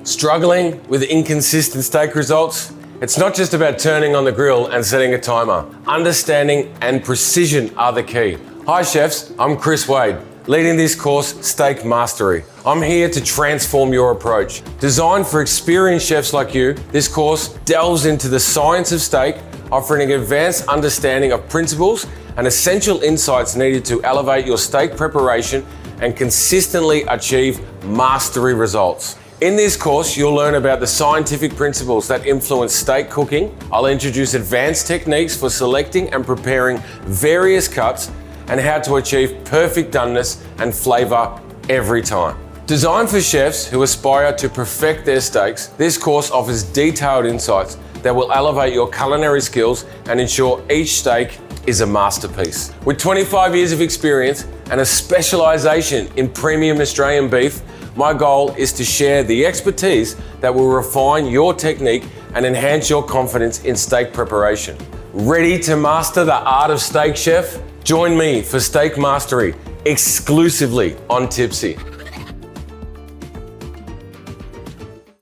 Struggling with inconsistent steak results? It's not just about turning on the grill and setting a timer. Understanding and precision are the key. Hi chefs, I'm Chris Wade, leading this course, Steak Mastery. I'm here to transform your approach. Designed for experienced chefs like you, this course delves into the science of steak, offering an advanced understanding of principles and essential insights needed to elevate your steak preparation and consistently achieve mastery results. In this course, you'll learn about the scientific principles that influence steak cooking. I'll introduce advanced techniques for selecting and preparing various cuts and how to achieve perfect doneness and flavor every time. Designed for chefs who aspire to perfect their steaks, this course offers detailed insights that will elevate your culinary skills and ensure each steak is a masterpiece. With 25 years of experience and a specialization in premium Australian beef, my goal is to share the expertise that will refine your technique and enhance your confidence in steak preparation. Ready to master the art of steak, chef? Join me for Steak Mastery exclusively on Tipsy.